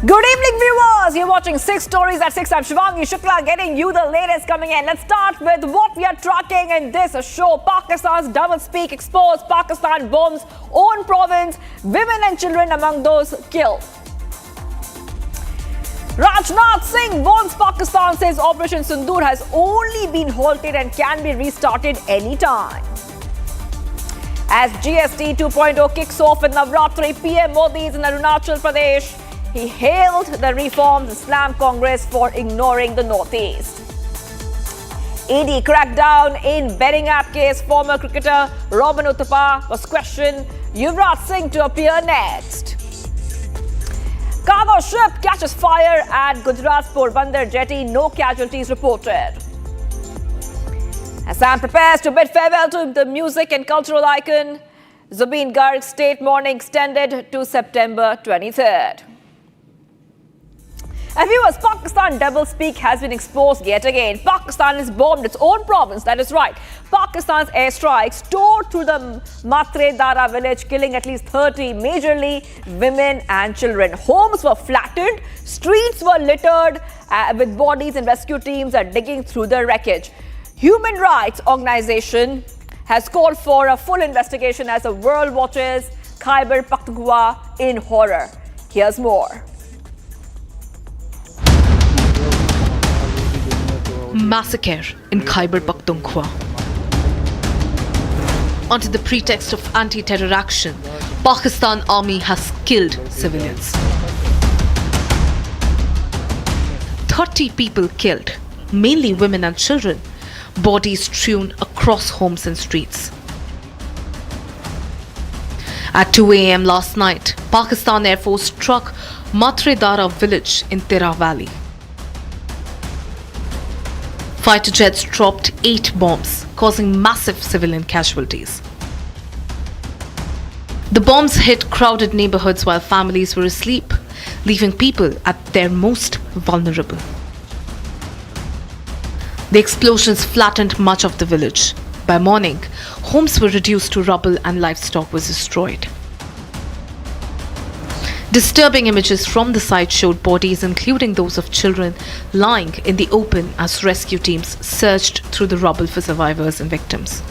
Good evening, viewers. You're watching 6 Stories at 6. I'm Shivangi Shukla, getting you the latest coming in. Let's start with what we are tracking in this show. Pakistan's doublespeak exposed. Pakistan bombs own province. Women and children among those killed. Rajnath Singh warns Pakistan, says Operation Sindoor has only been halted and can be restarted anytime. As GST 2.0 kicks off in Navratri, PM Modi is in Arunachal Pradesh. He hailed the reforms and slammed Congress for ignoring the Northeast. ED crackdown in betting app case. Former cricketer Robin Uthappa was questioned. Yuvraj Singh to appear next. Cargo ship catches fire at Gujarat's Porbandar jetty. No casualties reported. Assam prepares to bid farewell to the music and cultural icon. Zubeen Garg's state mourning extended to September 23rd. And viewers, Pakistan doublespeak has been exposed yet again. Pakistan has bombed its own province, that is right. Pakistan's airstrikes tore through the Matre Dara village, killing at least 30, majorly women and children. Homes were flattened, streets were littered with bodies, and rescue teams are digging through the wreckage. Human rights organization has called for a full investigation as the world watches Khyber Pakhtunkhwa in horror. Here's more. Massacre in Khyber Pakhtunkhwa. Under the pretext of anti-terror action, Pakistan Army has killed civilians. 30 people killed, mainly women and children, bodies strewn across homes and streets. At 2 a.m. last night, Pakistan Air Force struck Matre Dara village in Tira Valley. Fighter jets dropped 8 bombs, causing massive civilian casualties. The bombs hit crowded neighborhoods while families were asleep, leaving people at their most vulnerable. The explosions flattened much of the village. By morning, homes were reduced to rubble and livestock was destroyed. Disturbing images from the site showed bodies, including those of children, lying in the open as rescue teams searched through the rubble for survivors and victims.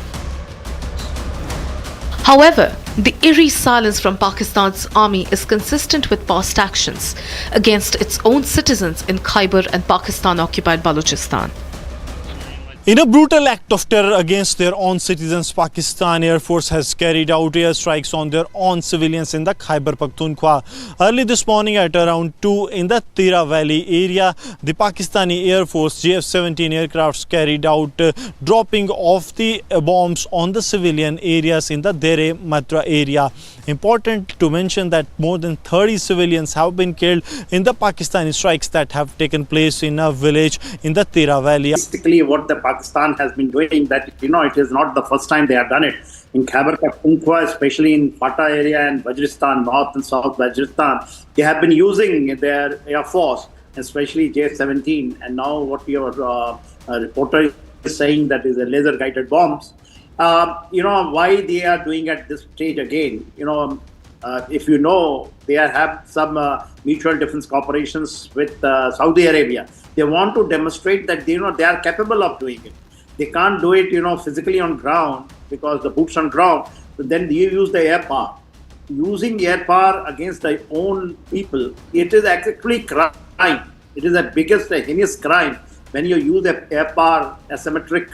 However, the eerie silence from Pakistan's army is consistent with past actions against its own citizens in Khyber and Pakistan-occupied Balochistan. In a brutal act of terror against their own citizens, Pakistan Air Force has carried out airstrikes on their own civilians in the Khyber Pakhtunkhwa. Early this morning at around 2 in the Tira Valley area, the Pakistani Air Force JF-17 aircrafts carried out dropping off the bombs on the civilian areas in the Dere Matra area. Important to mention that more than 30 civilians have been killed in the Pakistani strikes that have taken place in a village in the Tira Valley. Basically, what the Pakistan has been doing, that it is not the first time they have done it. In Khyber Pakhtunkhwa, especially in Fata area and Waziristan, North and South Waziristan, they have been using their air force, especially JF-17. And now what your reporter is saying, that is a laser-guided bombs. Why they are doing at this stage again? If you know, they have some mutual defense cooperations with Saudi Arabia. They want to demonstrate that they are capable of doing it. They can't do it, physically on ground because the boots on ground. But then you use the air power. Using air power against their own people, it is actually crime. It is the biggest heinous crime when you use the air power asymmetric,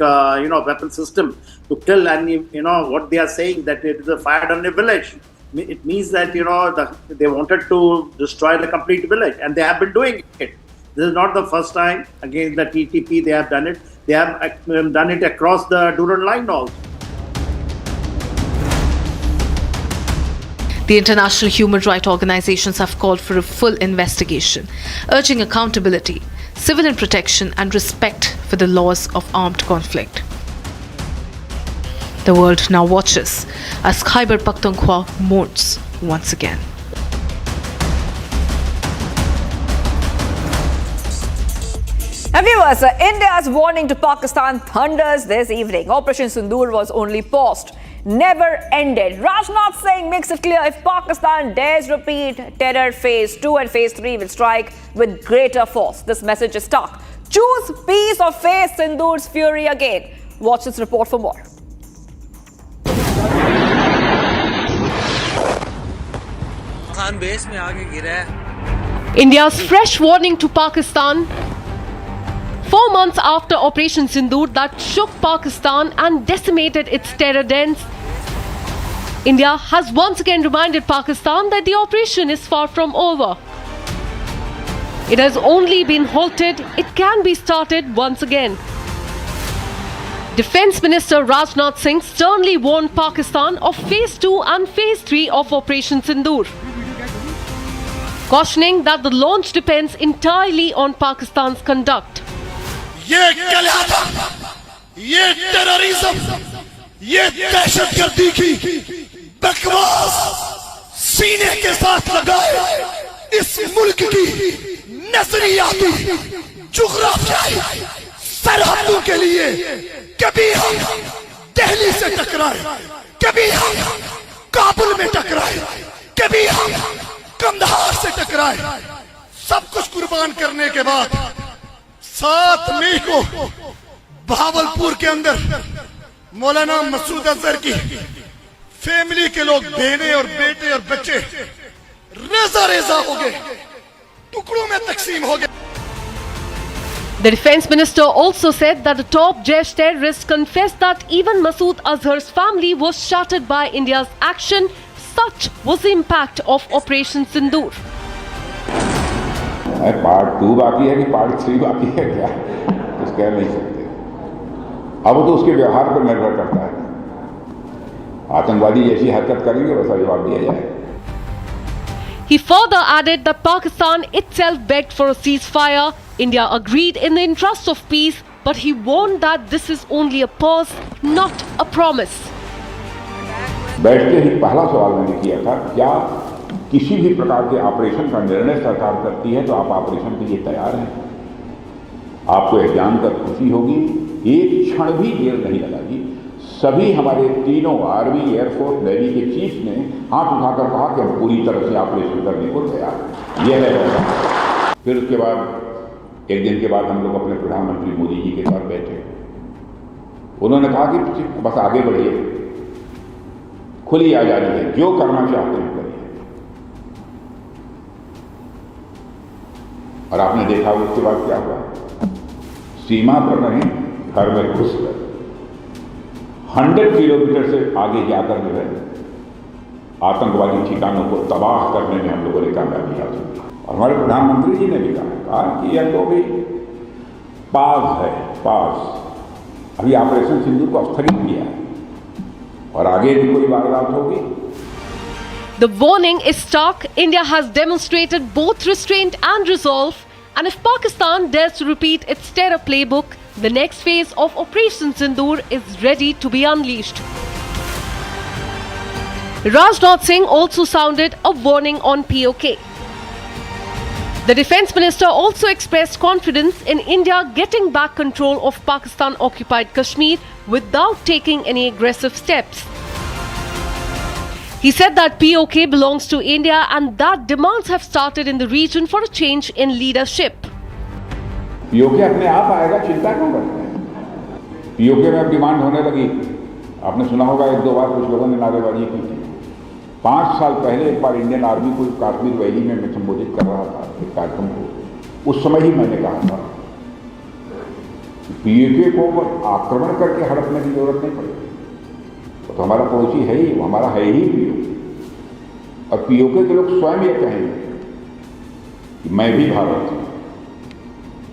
weapon system to kill. And what they are saying, that it is a fired on a village. It means that they wanted to destroy the complete village, and they have been doing it. This is not the first time against the TTP they have done it. They have done it across the Durand line also. The international human rights organizations have called for a full investigation, urging accountability, civilian protection and respect for the laws of armed conflict. The world now watches as Khyber Pakhtunkhwa mourns once again. And viewers, India's warning to Pakistan thunders this evening. Operation Sindoor was only paused never ended. Rajnath Singh makes it clear if Pakistan dares repeat terror, phase 2 and phase 3 will strike with greater force. This message is stuck. Choose peace or face Sindoor's fury again. Watch this report for more. India's fresh warning to Pakistan. 4 months after Operation Sindoor that shook Pakistan and decimated its terror dens, India has once again reminded Pakistan that the operation is far from over. It has only been halted. It can be started once again. Defence Minister Rajnath Singh sternly warned Pakistan of Phase 2 and Phase 3 of Operation Sindoor, cautioning that the launch depends entirely on Pakistan's conduct. ये कलह, ये terrorism, ये दहशतगर्दी की बकवास सीने के साथ लगाए इस मुल्क की नजरियाती जुग्राफियाई सरहदों के लिए कभी हम दिल्ली से टकराए, कभी हम काबुल में टकराए, कभी हम कंधार से टकराए, सब कुछ कुर्बान करने के बाद 7 मई को भावलपुर के अंदर मौलाना मसूद अजहर की फैमिली के लोग बहने और बेटे और बच्चे रेजा रेजा हो गए, टुकड़ों में तकसीम हो गए. The defence minister also said that the top Jaish terrorist confessed that even Masood Azhar's family was shattered by India's action. Such was the impact of Operation Sindoor. Part 2 बाकी है कि पार्ट 3 बाकी है क्या, कुछ कह नहीं सकते. अब तो उसके व्यवहार पर निर्भर करता है. आतंकवादी जैसी हरकत करेंगे वैसा जवाब दिया जाएगा. He further added that Pakistan itself begged for a ceasefire. India agreed in the interest of peace, but he warned that this is only a pause, not a promise. बैठते ही पहला सवाल मैंने किया था, क्या किसी भी प्रकार के ऑपरेशन का निर्णय सरकार करती है तो आप ऑपरेशन के लिए तैयार हैं? आपको यह जानकर खुशी होगी, एक क्षण भी देर नहीं लगाई. सभी हमारे तीनों आर्मी, एयरफोर्स, नेवी के चीफ ने हाथ उठाकर कहा कि हम पूरी तरह से ऑपरेशन करने को तैयार हैं. यह है. फिर उसके बाद एक दिन के बाद हम लोग अपने प्रधानमंत्री मोदी जी के साथ बैठे. उन्होंने कहा कि बस आगे बढ़िए, खुली आजादी है, जो करना चाहते हैं करिए. और आपने देखा उसके बाद क्या हुआ. सीमा पर नहीं, घर में घुसकर 100 किलोमीटर से आगे जाकर जो है आतंकवादी ठिकानों को तबाह करने में हम लोगों ने कामयाबी हासिल की. और हमारे प्रधानमंत्री जी ने भी कहा कि यह तो भी पास है, पास. अभी ऑपरेशन सिंदूर को स्थगित किया है और आगे भी कोई वारदात होगी. The warning is stark. India has demonstrated both restraint and resolve, and if Pakistan dares to repeat its terror playbook, the next phase of Operation Sindoor is ready to be unleashed. Rajnath Singh also sounded a warning on POK. The Defence Minister also expressed confidence in India getting back control of Pakistan-occupied Kashmir without taking any aggressive steps. He said that POK belongs to India and that demands have started in the region for a change in leadership. POK अपने आप आएगा, चिंता क्यों करते हैं? POK में अब demand होने लगी. आपने सुना होगा 1-2 बार कुछ लोगों ने नारेबाजी की थी. 5 साल पहले एक बार इंडियन आर्मी को कश्मीर वैली में मैं संबोधित कर रहा था एक कार्यक्रम को. उस समय ही मैंने कहा था POK को आक्रमण करके हड़पने की जरूरत नहीं पड़ेगी. तो हमारा पड़ोसी है ही, हमारा है ही POK. और POK के लोग स्वयं ये कहेंगे कि मैं भी भारत हूं,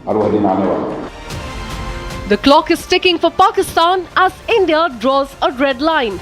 और वह दिन आने वाला है. The clock is ticking for Pakistan as India draws a red line.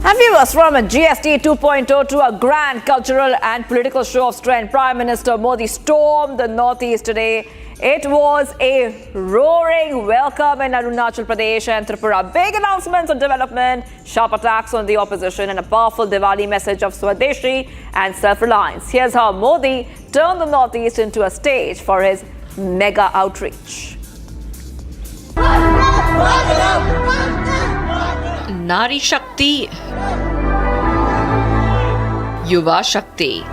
And viewers, from a GST 2.0 to a grand cultural and political show of strength, Prime Minister Modi stormed the northeast today. It was a roaring welcome in Arunachal Pradesh and Tripura. Big announcements on development, sharp attacks on the opposition, and a powerful Diwali message of Swadeshi and self-reliance. Here's how Modi turned the northeast into a stage for his mega outreach. Nari Shakti, Yuva Shakti.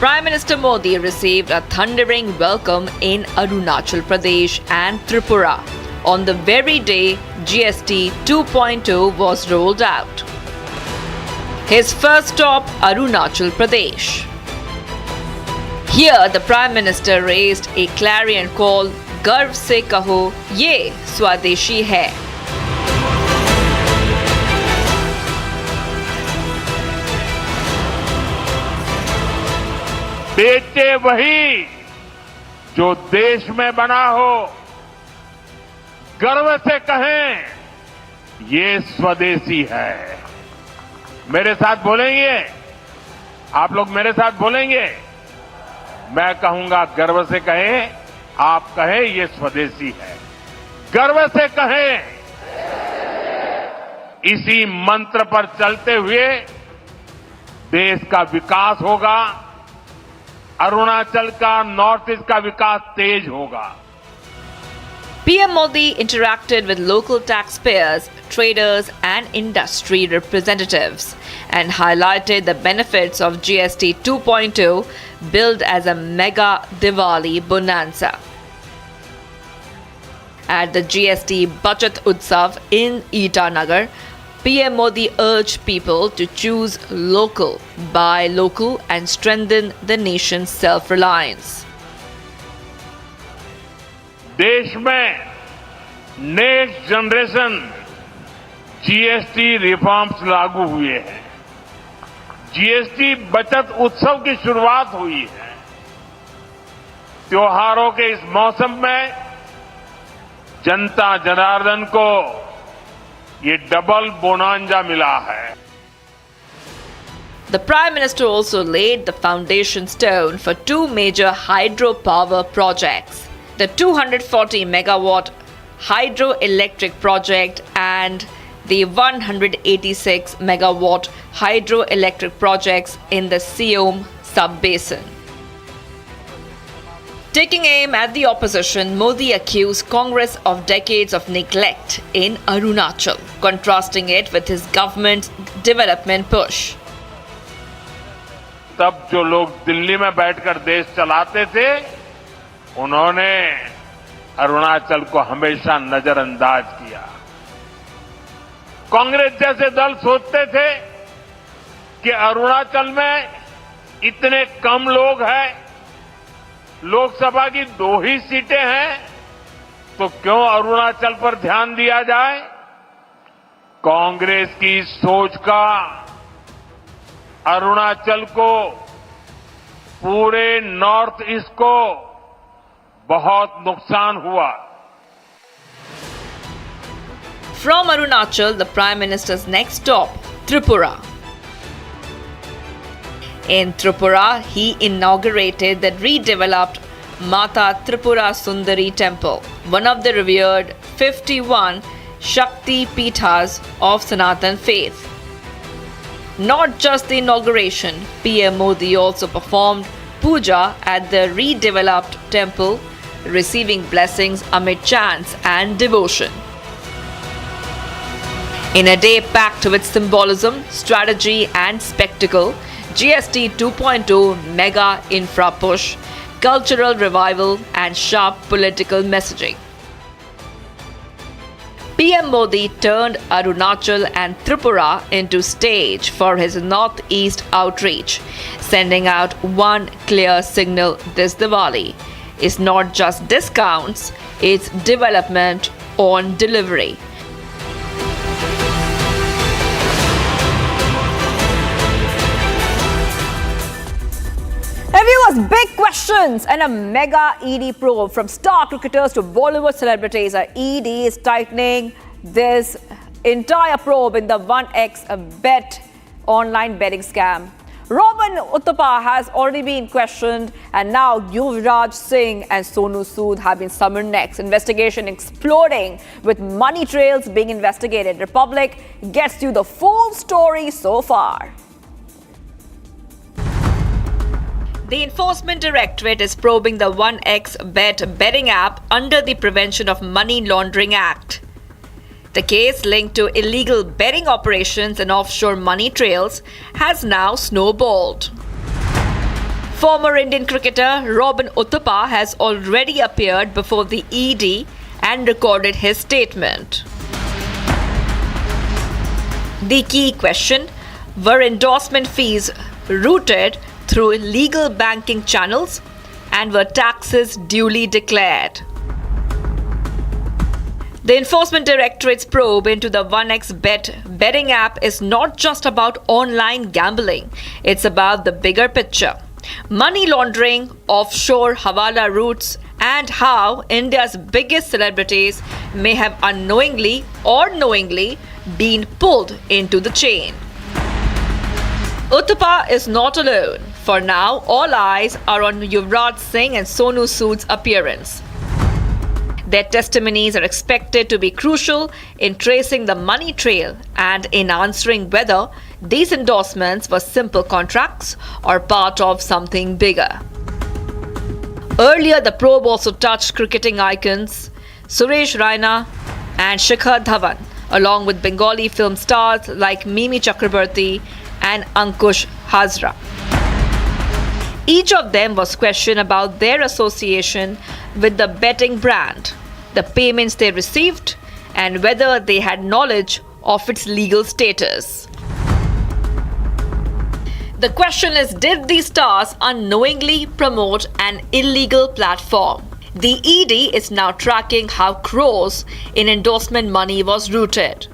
Prime Minister Modi received a thundering welcome in Arunachal Pradesh and Tripura on the very day GST 2.0 was rolled out. His first stop, Arunachal Pradesh. Here, the Prime Minister raised a clarion call, "Garv se kaho, ye swadeshi hai." बेचे वही जो देश में बना हो, गर्व से कहें ये स्वदेशी है। मेरे साथ बोलेंगे? आप लोग मेरे साथ बोलेंगे? मैं कहूंगा गर्व से कहें, आप कहें ये स्वदेशी है। गर्व से कहें। इसी मंत्र पर चलते हुए देश का विकास होगा, अरुणाचल का, नॉर्थ ईस्ट का विकास तेज होगा। PM Modi interacted with local taxpayers, traders and industry representatives and highlighted the benefits of GST 2.0 billed as a mega Diwali bonanza. At the GST Bachat Utsav in Itanagar, PM Modi urged people to choose local, buy local and strengthen the nation's self-reliance. देश में next generation GST reforms लागू हुए हैं। GST बचत उत्सव की शुरुआत हुई है। त्योहारों के इस मौसम में जनता जनार्दन को ये डबल बोनांजा मिला है। The Prime Minister also laid the foundation stone for two major hydropower projects, the 240 megawatt hydroelectric project and the 186 megawatt hydroelectric projects in the Siom sub-basin. Taking aim at the opposition, Modi accused Congress of decades of neglect in Arunachal, contrasting it with his government's development push. तब जो लोग दिल्ली में बैठकर देश चलाते थे, उन्होंने अरुणाचल को हमेशा नजरअंदाज किया। कांग्रेस जैसे दल सोचते थे कि अरुणाचल में इतने कम लोग हैं, लोकसभा की 2 ही सीटें हैं, तो क्यों अरुणाचल पर ध्यान दिया जाए? कांग्रेस की सोच का अरुणाचल को, पूरे नॉर्थ ईस्ट को बहुत नुकसान हुआ। From Arunachal, the Prime Minister's next stop, Tripura. In Tripura, he inaugurated the redeveloped Mata Tripura Sundari Temple, one of the revered 51 Shakti Pithas of Sanatan faith. Not just the inauguration, PM Modi also performed puja at the redeveloped temple, receiving blessings amid chants and devotion. In a day packed with symbolism, strategy and spectacle, GST 2.0 mega infra push, cultural revival and sharp political messaging. PM Modi turned Arunachal and Tripura into stage for his northeast outreach, sending out one clear signal this Diwali. It's not just discounts, it's development on delivery. Viewers, big questions and a mega ED probe from star cricketers to Bollywood celebrities. Our ED is tightening this entire probe in the 1x bet online betting scam. Robin Uttapa has already been questioned, and now Yuvraj Singh and Sonu Sood have been summoned next. Investigation exploding with money trails being investigated. Republic gets you the full story so far. The Enforcement Directorate is probing the 1xBet betting app under the Prevention of Money Laundering Act. The case linked to illegal betting operations and offshore money trails has now snowballed. Former Indian cricketer Robin Uthappa has already appeared before the ED and recorded his statement. The key question: were endorsement fees routed through legal banking channels, and were taxes duly declared? The Enforcement Directorate's probe into the 1xBet betting app is not just about online gambling, it's about the bigger picture. Money laundering, offshore hawala routes, and how India's biggest celebrities may have unknowingly or knowingly been pulled into the chain. Uthappa is not alone. For now, all eyes are on Yuvraj Singh and Sonu Sood's appearance. Their testimonies are expected to be crucial in tracing the money trail and in answering whether these endorsements were simple contracts or part of something bigger. Earlier, the probe also touched cricketing icons Suresh Raina and Shikhar Dhawan, along with Bengali film stars like Mimi Chakrabarti and Ankush Hazra. Each of them was questioned about their association with the betting brand, the payments they received, and whether they had knowledge of its legal status. The question is, did these stars unknowingly promote an illegal platform? The ED is now tracking how crores in endorsement money was routed.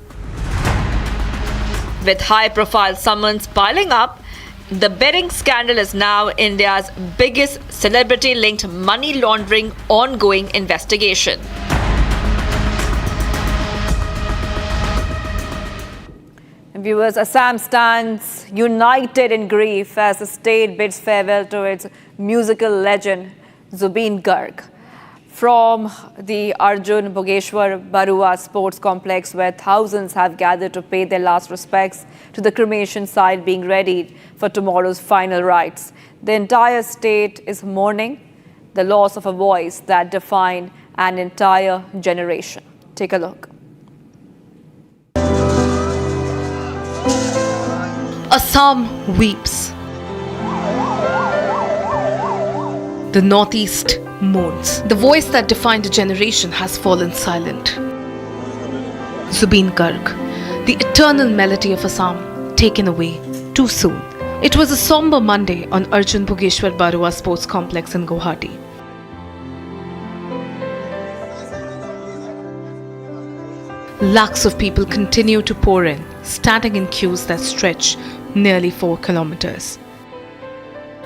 With high-profile summons piling up, the betting scandal is now India's biggest celebrity-linked money laundering ongoing investigation. Viewers, Assam stands united in grief as the state bids farewell to its musical legend, Zubeen Garg. From the Arjun Bhogeshwar Barua Sports Complex, where thousands have gathered to pay their last respects to the cremation site being readied for tomorrow's final rites. The entire state is mourning the loss of a voice that defined an entire generation. Take a look. Assam weeps. The Northeast mourns. The voice that defined a generation has fallen silent. Zubeen Garg, the eternal melody of Assam, taken away too soon. It was a somber Monday on Arjun Bhogeshwar Barua Sports Complex in Guwahati. Lakhs of people continue to pour in, standing in queues that stretch nearly 4 kilometers.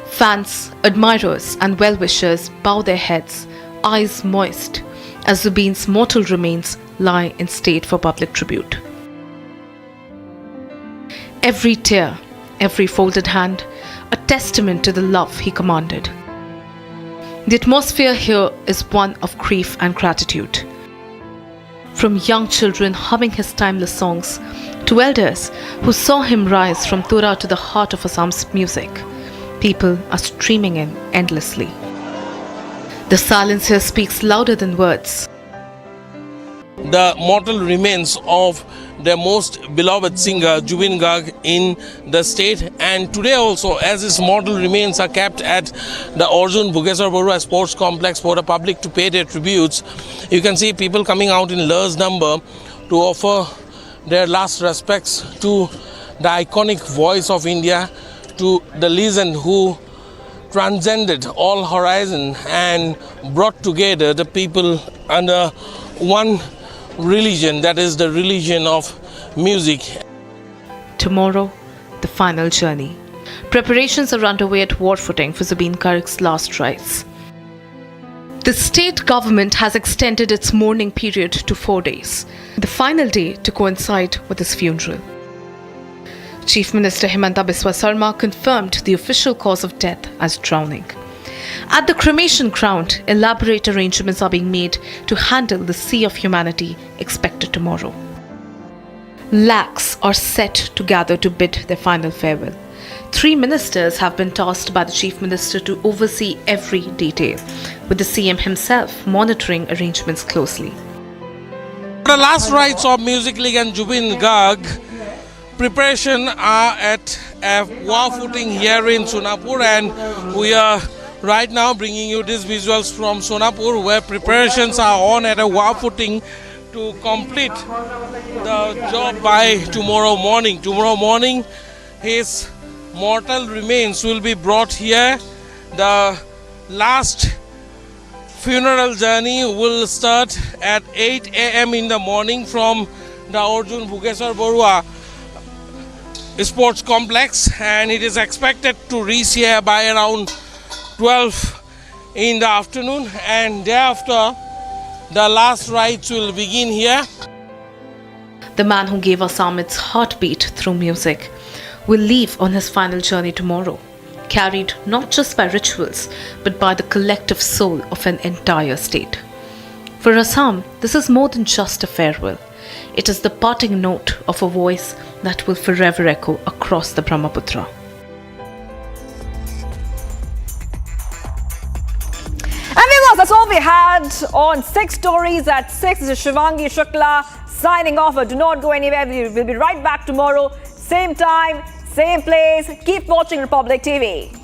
Fans, admirers and well-wishers bow their heads, eyes moist, as Zubeen's mortal remains lie in state for public tribute. Every tear, every folded hand, a testament to the love he commanded. The atmosphere here is one of grief and gratitude. From young children humming his timeless songs to elders who saw him rise from Tura to the heart of Assam's music, people are streaming in endlessly. The silence here speaks louder than words. The mortal remains of their most beloved singer Zubeen Garg in the state, and today also, as his mortal remains are kept at the Arjun Bhogeshwar Barua Sports Complex for the public to pay their tributes, you can see people coming out in large number to offer their last respects to the iconic voice of India, to the legend who transcended all horizon and brought together the people under one religion, that is the religion of music. Tomorrow, the final journey. Preparations are underway at war footing for Zubeen Garg's last rites. The state government has extended its mourning period to 4 days, the final day to coincide with his funeral. Chief Minister Himanta Biswa Sarma confirmed the official cause of death as drowning. At the cremation ground, elaborate arrangements are being made to handle the sea of humanity expected tomorrow. Lakhs are set to gather to bid their final farewell. 3 ministers have been tasked by the Chief Minister to oversee every detail, with the CM himself monitoring arrangements closely. The last rites of Music League and Zubeen Garg preparation are at a war footing here in Sonapur, and we are right now bringing you these visuals from Sonapur, where preparations are on at a war footing to complete the job by tomorrow morning. Tomorrow morning, his mortal remains will be brought here. The last funeral journey will start at 8 a.m. in the morning from the Arjun Bhugeshwar Barua Sports Complex, and it is expected to reach here by around 12 in the afternoon, and thereafter the last rites will begin here. The man who gave Assam its heartbeat through music will leave on his final journey tomorrow, carried not just by rituals but by the collective soul of an entire state. For Assam, this is more than just a farewell. It is the parting note of a voice that will forever echo across the Brahmaputra. And viewers, that's all we had on 6 Stories at 6. This is Shivangi Shukla signing off. Do not go anywhere. We'll be right back tomorrow. Same time, same place. Keep watching Republic TV.